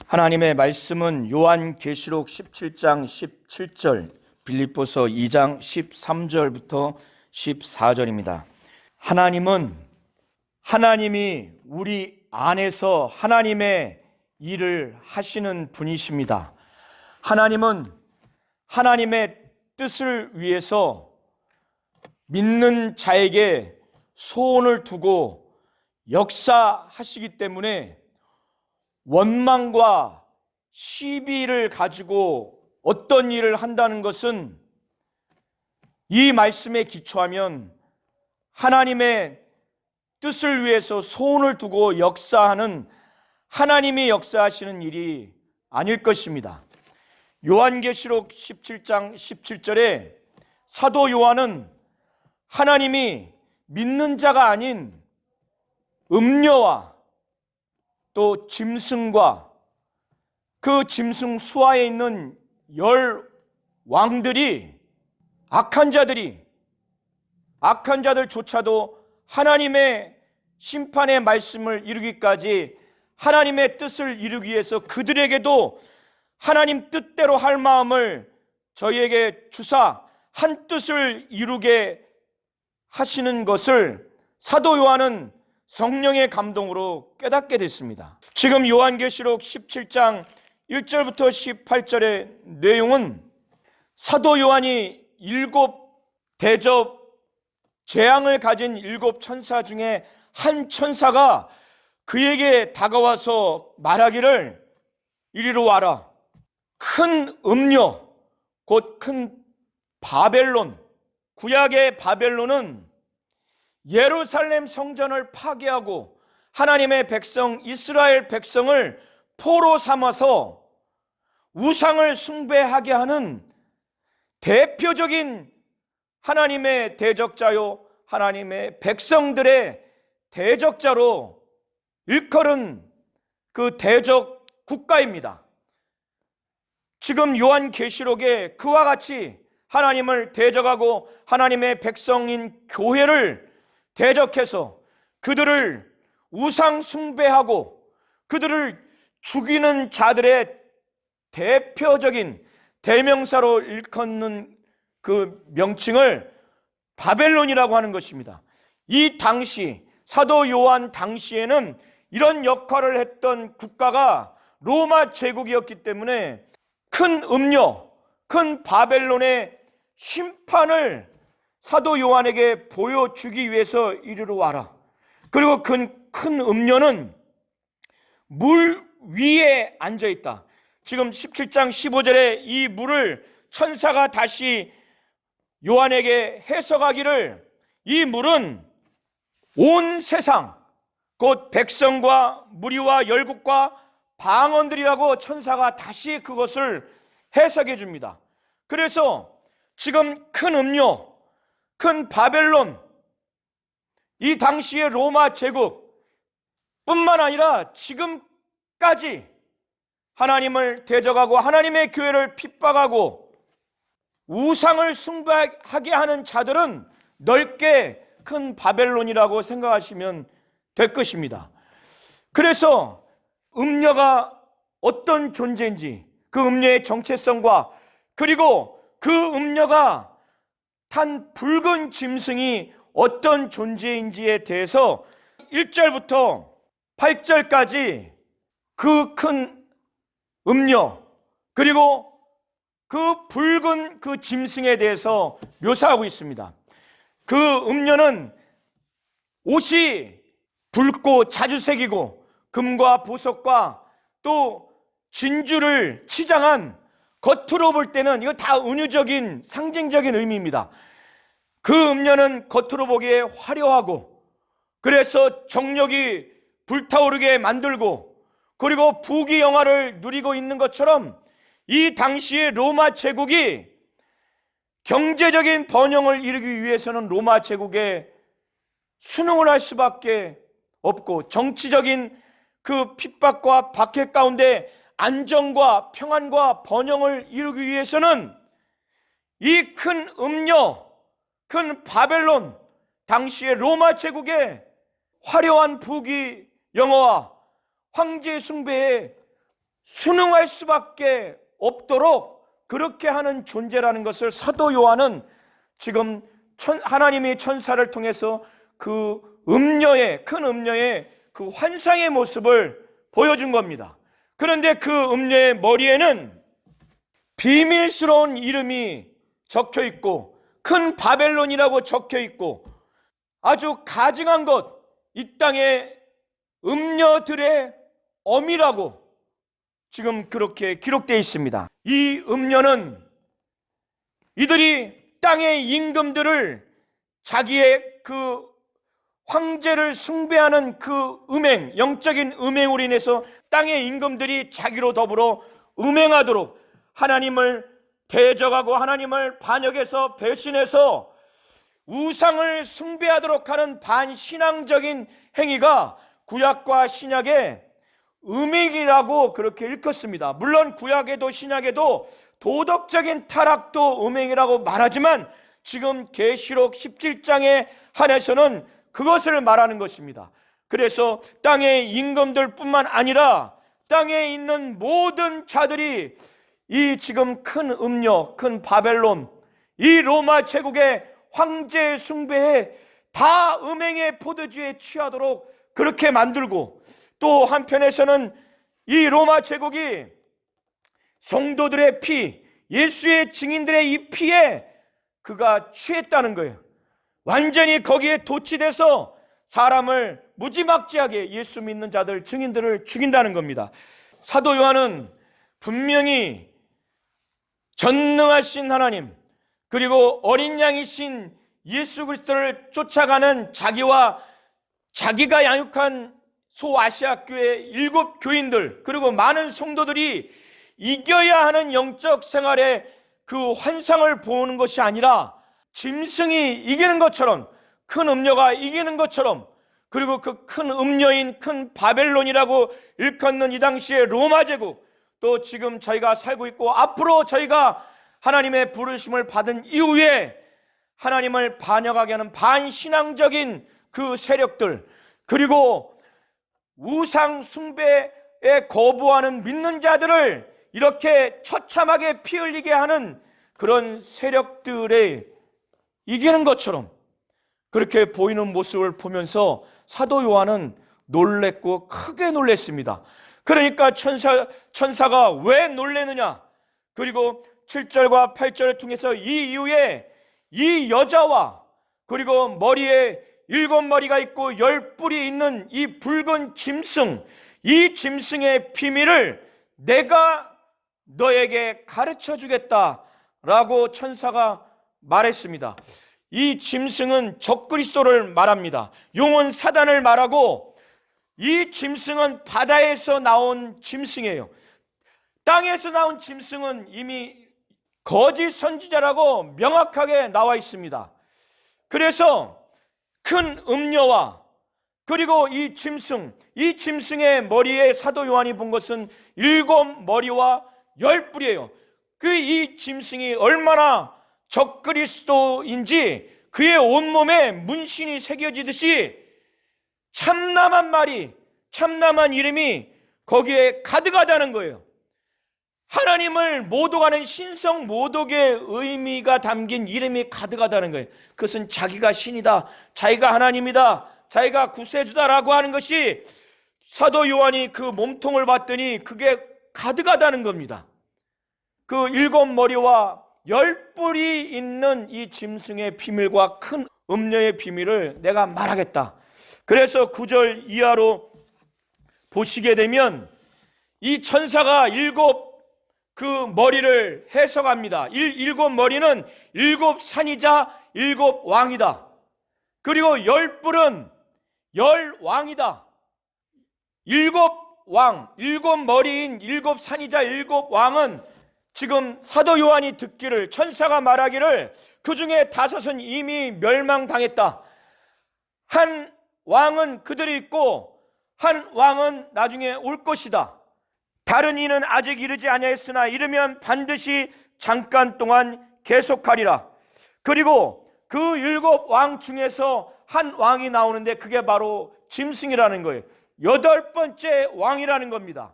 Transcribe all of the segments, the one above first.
하나님의 말씀은 요한계시록 17장 17절, 빌립보서 2장 13절부터 14절입니다. 하나님이 우리 안에서 하나님의 일을 하시는 분이십니다. 하나님은 하나님의 뜻을 위해서 믿는 자에게 소원을 두고 역사하시기 때문에 원망과 시비를 가지고 어떤 일을 한다는 것은 이 말씀에 기초하면 하나님의 뜻을 위해서 소원을 두고 역사하는 하나님이 역사하시는 일이 아닐 것입니다. 요한계시록 17장 17절에 사도 요한은 하나님이 믿는 자가 아닌 음녀와 또 짐승과 그 짐승 수하에 있는 10 왕들이 악한 자들조차도 하나님의 심판의 말씀을 이루기까지 하나님의 뜻을 이루기 위해서 그들에게도 하나님 뜻대로 할 마음을 저희에게 주사 한 뜻을 이루게 하시는 것을 사도 요한은 성령의 감동으로 깨닫게 됐습니다. 지금 요한계시록 17장 1절부터 18절의 내용은 사도 요한이 7 대접 재앙을 가진 7 천사 중에 한 천사가 그에게 다가와서 말하기를 이리로 와라. 큰 음녀 곧 큰 바벨론, 구약의 바벨론은 예루살렘 성전을 파괴하고 하나님의 백성 이스라엘 백성을 포로 삼아서 우상을 숭배하게 하는 대표적인 하나님의 대적자요, 하나님의 백성들의 대적자로 일컬은 그 대적 국가입니다. 지금 요한계시록에 그와 같이 하나님을 대적하고 하나님의 백성인 교회를 대적해서 그들을 우상 숭배하고 그들을 죽이는 자들의 대표적인 대명사로 일컫는 그 명칭을 바벨론이라고 하는 것입니다. 이 당시 사도 요한 당시에는 이런 역할을 했던 국가가 로마 제국이었기 때문에 큰 음녀, 큰 바벨론의 심판을 사도 요한에게 보여주기 위해서 이리로 와라. 그리고 큰 음녀는 물 위에 앉아있다. 지금 17장 15절에 이 물을 천사가 다시 요한에게 해석하기를 이 물은 온 세상 곧 백성과 무리와 열국과 방언들이라고 천사가 다시 그것을 해석해 줍니다. 그래서 지금 큰 음녀, 큰 바벨론, 이 당시의 로마 제국 뿐만 아니라 지금까지 하나님을 대적하고 하나님의 교회를 핍박하고 우상을 숭배하게 하는 자들은 넓게 큰 바벨론이라고 생각하시면 될 것입니다. 그래서 음녀가 어떤 존재인지, 그 음녀의 정체성과 그리고 그 음녀가 탄 붉은 짐승이 어떤 존재인지에 대해서 1절부터 8절까지 그 큰 음녀 그리고 그 붉은 그 짐승에 대해서 묘사하고 있습니다. 그 음녀는 옷이 붉고 자주색이고 금과 보석과 또 진주를 치장한, 겉으로 볼 때는 이거 다 은유적인 상징적인 의미입니다. 그 음녀는 겉으로 보기에 화려하고 그래서 정력이 불타오르게 만들고 그리고 부귀영화를 누리고 있는 것처럼 이 당시의 로마 제국이 경제적인 번영을 이루기 위해서는 로마 제국에 순응을 할 수밖에 없고 정치적인 그 핍박과 박해 가운데 안정과 평안과 번영을 이루기 위해서는 이 큰 음녀, 큰 바벨론, 당시의 로마 제국의 화려한 부귀 영화와 황제 숭배에 순응할 수밖에 없도록 그렇게 하는 존재라는 것을 사도 요한은 지금 하나님의 천사를 통해서 그 큰 음녀의 그 환상의 모습을 보여준 겁니다. 그런데 그 음녀의 머리에는 비밀스러운 이름이 적혀 있고 큰 바벨론이라고 적혀 있고 아주 가증한 것, 이 땅의 음녀들의 어미라고 지금 그렇게 기록되어 있습니다. 이 음녀는 이들이 땅의 임금들을 자기의 그 황제를 숭배하는 그 영적인 음행으로 인해서 땅의 임금들이 자기로 더불어 음행하도록 하나님을 대적하고 하나님을 반역해서 배신해서 우상을 숭배하도록 하는 반신앙적인 행위가 구약과 신약의 음행이라고 그렇게 일컫습니다. 물론 구약에도 신약에도 도덕적인 타락도 음행이라고 말하지만 지금 계시록 17장에 한해서는 그것을 말하는 것입니다. 그래서 땅의 임금들뿐만 아니라 땅에 있는 모든 자들이 이 지금 큰 음녀, 큰 바벨론, 이 로마 제국의 황제 숭배에 다 음행의 포도주에 취하도록 그렇게 만들고, 또 한편에서는 이 로마 제국이 성도들의 피, 예수의 증인들의 이 피에 그가 취했다는 거예요. 완전히 거기에 도취돼서 사람을 무지막지하게 예수 믿는 자들, 증인들을 죽인다는 겁니다. 사도 요한은 분명히 전능하신 하나님, 그리고 어린 양이신 예수 그리스도를 쫓아가는 자기가 양육한 소아시아 교회 7 교인들, 그리고 많은 성도들이 이겨야 하는 영적 생활의 그 환상을 보는 것이 아니라 짐승이 이기는 것처럼, 큰 음녀가 이기는 것처럼, 그리고 그 큰 음녀인 큰 바벨론이라고 일컫는 이 당시의 로마 제국, 또 지금 저희가 살고 있고 앞으로 저희가 하나님의 부르심을 받은 이후에 하나님을 반역하게 하는 반신앙적인 그 세력들, 그리고 우상 숭배에 거부하는 믿는 자들을 이렇게 처참하게 피 흘리게 하는 그런 세력들에 이기는 것처럼 그렇게 보이는 모습을 보면서 사도 요한은 놀랬고 크게 놀랬습니다. 그러니까 천사가 왜 놀래느냐, 그리고 7절과 8절을 통해서 이 이후에 이 여자와, 그리고 머리에 7머리가 있고 10뿔이 있는 이 붉은 짐승, 이 짐승의 비밀을 내가 너에게 가르쳐 주겠다라고 천사가 말했습니다. 이 짐승은 적그리스도를 말합니다. 용은 사단을 말하고, 이 짐승은 바다에서 나온 짐승이에요. 땅에서 나온 짐승은 이미 거짓 선지자라고 명확하게 나와 있습니다. 그래서 큰 음녀와 그리고 이 짐승의 머리에 사도 요한이 본 것은 7머리와 10뿔이에요. 이 짐승이 얼마나 적그리스도인지 그의 온몸에 문신이 새겨지듯이 참남한 말이, 참남한 이름이 거기에 가득하다는 거예요. 하나님을 모독하는 신성 모독의 의미가 담긴 이름이 가득하다는 거예요. 그것은 자기가 신이다, 자기가 하나님이다, 자기가 구세주다라고 하는 것이 사도 요한이 그 몸통을 봤더니 그게 가득하다는 겁니다. 그 7머리와 10뿔이 있는 이 짐승의 비밀과 큰 음녀의 비밀을 내가 말하겠다. 그래서 9절 이하로 보시게 되면 이 천사가 7 그 머리를 해석합니다. 7머리는 7산이자 7왕이다. 그리고 10뿔은 10왕이다. 7왕, 7머리인 7산이자 7왕은 지금 사도 요한이 듣기를, 천사가 말하기를 그 중에 5은 이미 멸망당했다. 한 왕은 그들이 있고 한 왕은 나중에 올 것이다. 다른 이는 아직 이르지 아니하였으나 이르면 반드시 잠깐 동안 계속하리라. 그리고 그 7왕 중에서 한 왕이 나오는데 그게 바로 짐승이라는 거예요. 8번째 왕이라는 겁니다.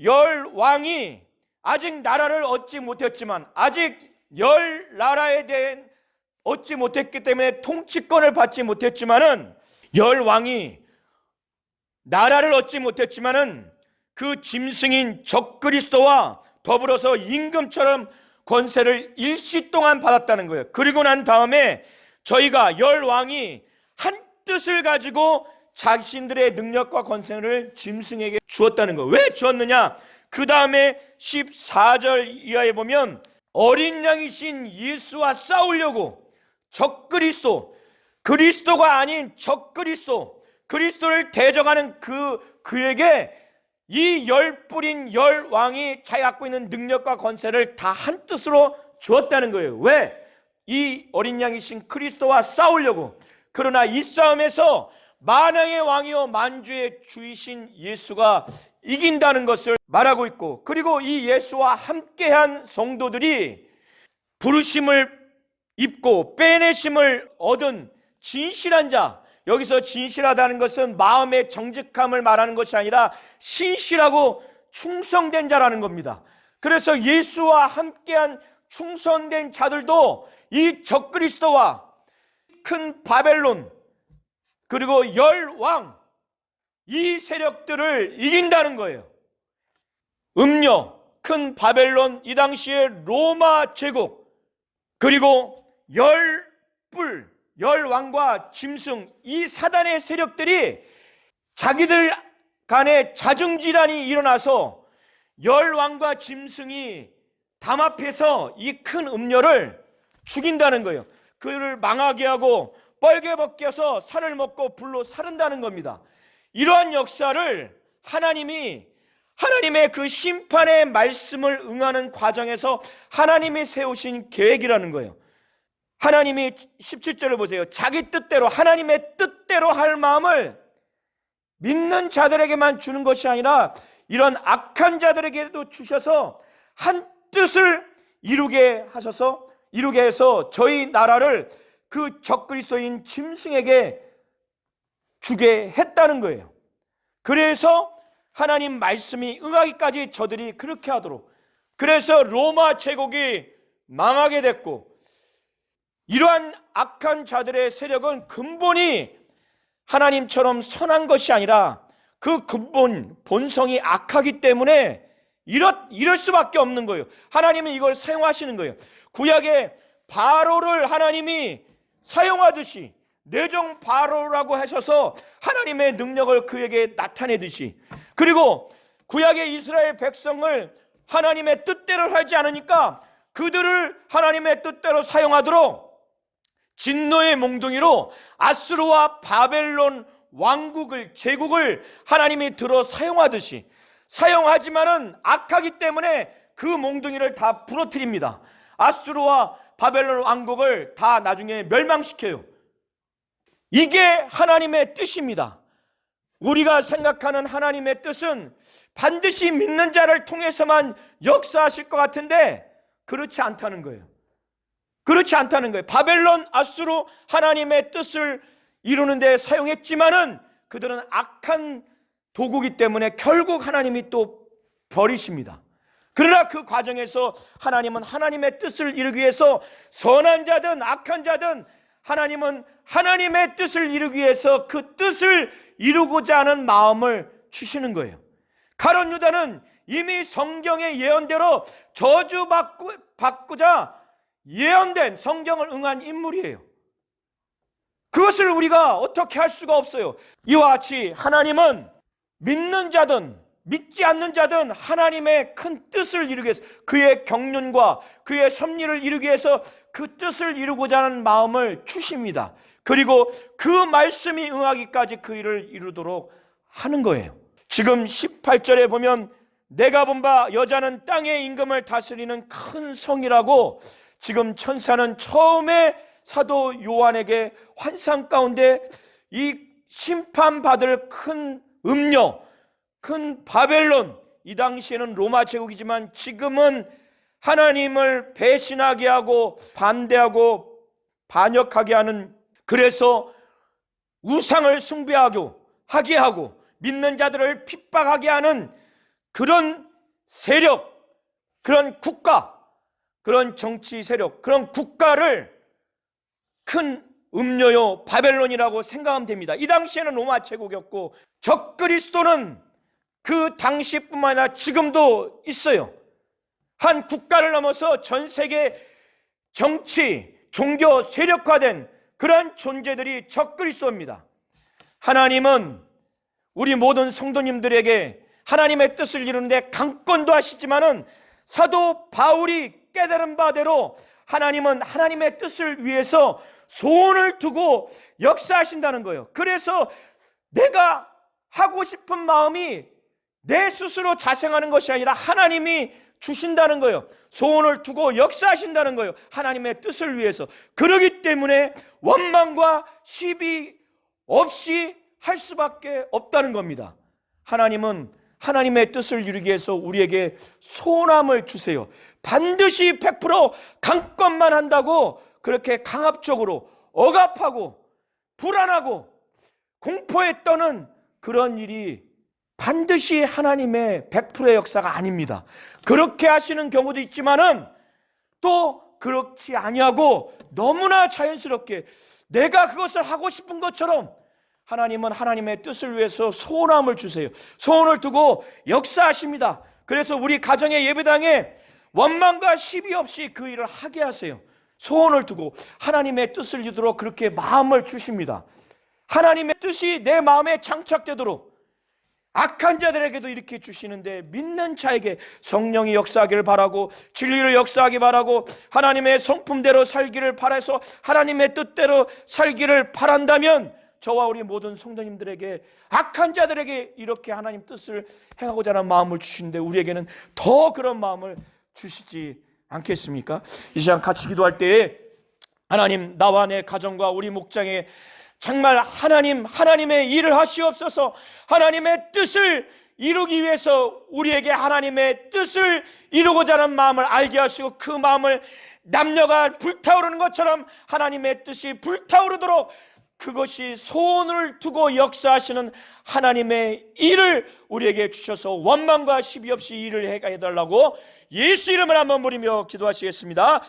열 왕이 아직 나라를 얻지 못했지만, 아직 열 나라에 대해 얻지 못했기 때문에 통치권을 받지 못했지만은, 열 왕이 나라를 얻지 못했지만은 그 짐승인 적그리스도와 더불어서 임금처럼 권세를 일시 동안 받았다는 거예요. 그리고 난 다음에 저희가 열 왕이 한 뜻을 가지고 자신들의 능력과 권세를 짐승에게 주었다는 거예요. 왜 주었느냐? 그 다음에 14절 이하에 보면 어린 양이신 예수와 싸우려고 적그리스도, 그리스도가 아닌 적그리스도, 그리스도를 대적하는 그에게 이 열 뿌린 열 왕이 자기 갖고 있는 능력과 권세를 다 한 뜻으로 주었다는 거예요. 왜? 이 어린 양이신 그리스도와 싸우려고. 그러나 이 싸움에서 만왕의 왕이요 만주의 주이신 예수가 이긴다는 것을 말하고 있고, 그리고 이 예수와 함께한 성도들이 부르심을 입고 빼내심을 얻은 진실한 자, 여기서 진실하다는 것은 마음의 정직함을 말하는 것이 아니라 신실하고 충성된 자라는 겁니다. 그래서 예수와 함께한 충성된 자들도 이 적그리스도와 큰 바벨론, 그리고 열왕, 이 세력들을 이긴다는 거예요. 음녀, 큰 바벨론, 이 당시에 로마 제국, 그리고 열불, 열왕과 짐승, 이 사단의 세력들이 자기들 간에 자중질환이 일어나서 열왕과 짐승이 담 앞에서 이 큰 음녀를 죽인다는 거예요. 그를 망하게 하고 뻘게 벗겨서 살을 먹고 불로 사른다는 겁니다. 이러한 역사를 하나님의 그 심판의 말씀을 응하는 과정에서 하나님이 세우신 계획이라는 거예요. 하나님이 17절을 보세요. 자기 뜻대로, 하나님의 뜻대로 할 마음을 믿는 자들에게만 주는 것이 아니라 이런 악한 자들에게도 주셔서 한 뜻을 이루게 해서 저희 나라를 그 적그리스도인 짐승에게 주게 했다는 거예요. 그래서 하나님 말씀이 응하기까지 저들이 그렇게 하도록, 그래서 로마 제국이 망하게 됐고, 이러한 악한 자들의 세력은 근본이 하나님처럼 선한 것이 아니라 그 근본, 본성이 악하기 때문에 이럴 수밖에 없는 거예요. 하나님은 이걸 사용하시는 거예요. 구약의 바로를 하나님이 사용하듯이, 내정 바로라고 하셔서 하나님의 능력을 그에게 나타내듯이, 그리고 구약의 이스라엘 백성을 하나님의 뜻대로 하지 않으니까 그들을 하나님의 뜻대로 사용하도록 진노의 몽둥이로 아수르와 바벨론 왕국을, 제국을 하나님이 들어 사용하듯이, 사용하지만은 악하기 때문에 그 몽둥이를 다 부러뜨립니다. 아수르와 바벨론 왕국을 다 나중에 멸망시켜요. 이게 하나님의 뜻입니다. 우리가 생각하는 하나님의 뜻은 반드시 믿는 자를 통해서만 역사하실 것 같은데 그렇지 않다는 거예요. 그렇지 않다는 거예요. 바벨론, 아수르 하나님의 뜻을 이루는 데 사용했지만은 그들은 악한 도구이기 때문에 결국 하나님이 또 버리십니다. 그러나 그 과정에서 하나님은 하나님의 뜻을 이루기 위해서 선한 자든 악한 자든 하나님은 하나님의 뜻을 이루기 위해서 그 뜻을 이루고자 하는 마음을 주시는 거예요. 가룟 유다는 이미 성경의 예언대로 저주받고자 예언된, 성경을 응한 인물이에요. 그것을 우리가 어떻게 할 수가 없어요. 이와 같이 하나님은 믿는 자든 믿지 않는 자든 하나님의 큰 뜻을 이루기 위해서, 그의 경륜과 그의 섭리를 이루기 위해서 그 뜻을 이루고자 하는 마음을 주십니다. 그리고 그 말씀이 응하기까지 그 일을 이루도록 하는 거예요. 지금 18절에 보면 내가 본 바 여자는 땅의 임금을 다스리는 큰 성이라고, 지금 천사는 처음에 사도 요한에게 환상 가운데 이 심판받을 큰 음녀, 큰 바벨론, 이 당시에는 로마 제국이지만 지금은 하나님을 배신하게 하고 반대하고 반역하게 하는, 그래서 우상을 숭배하게 하고 믿는 자들을 핍박하게 하는 그런 세력, 그런 국가, 그런 정치 세력, 그런 국가를 큰 음료요 바벨론이라고 생각하면 됩니다. 이 당시에는 로마 제국이었고 적그리스도는 그 당시뿐만 아니라 지금도 있어요. 한 국가를 넘어서 전 세계 정치, 종교 세력화된 그런 존재들이 적그리스도입니다. 하나님은 우리 모든 성도님들에게 하나님의 뜻을 이루는데 강권도 하시지만은 사도 바울이 깨달은 바대로 하나님은 하나님의 뜻을 위해서 소원을 두고 역사하신다는 거예요. 그래서 내가 하고 싶은 마음이 내 스스로 자생하는 것이 아니라 하나님이 주신다는 거예요. 소원을 두고 역사하신다는 거예요. 하나님의 뜻을 위해서. 그러기 때문에 원망과 시비 없이 할 수밖에 없다는 겁니다. 하나님은 하나님의 뜻을 이루기 위해서 우리에게 소원함을 주세요. 반드시 100% 강권만 한다고 그렇게 강압적으로 억압하고 불안하고 공포에 떠는 그런 일이 반드시 하나님의 100%의 역사가 아닙니다. 그렇게 하시는 경우도 있지만은 또 그렇지 아니하고 너무나 자연스럽게 내가 그것을 하고 싶은 것처럼 하나님은 하나님의 뜻을 위해서 소원함을 주세요. 소원을 두고 역사하십니다. 그래서 우리 가정의 예배당에 원망과 시비 없이 그 일을 하게 하세요. 소원을 두고 하나님의 뜻을 이루도록 그렇게 마음을 주십니다. 하나님의 뜻이 내 마음에 장착되도록 악한 자들에게도 이렇게 주시는데 믿는 자에게 성령이 역사하기를 바라고 진리를 역사하기 바라고 하나님의 성품대로 살기를 바라서 하나님의 뜻대로 살기를 바란다면 저와 우리 모든 성도님들에게 악한 자들에게 이렇게 하나님 뜻을 행하고자 하는 마음을 주시는데 우리에게는 더 그런 마음을 주시지 않겠습니까? 이 시간 같이 기도할 때에 하나님 나와 내 가정과 우리 목장에 정말 하나님의 일을 하시옵소서. 하나님의 뜻을 이루기 위해서 우리에게 하나님의 뜻을 이루고자 하는 마음을 알게 하시고 그 마음을 남녀가 불타오르는 것처럼 하나님의 뜻이 불타오르도록 그것이 소원을 두고 역사하시는 하나님의 일을 우리에게 주셔서 원망과 시비 없이 일을 해달라고 예수 이름을 한번 부르며 기도하시겠습니다.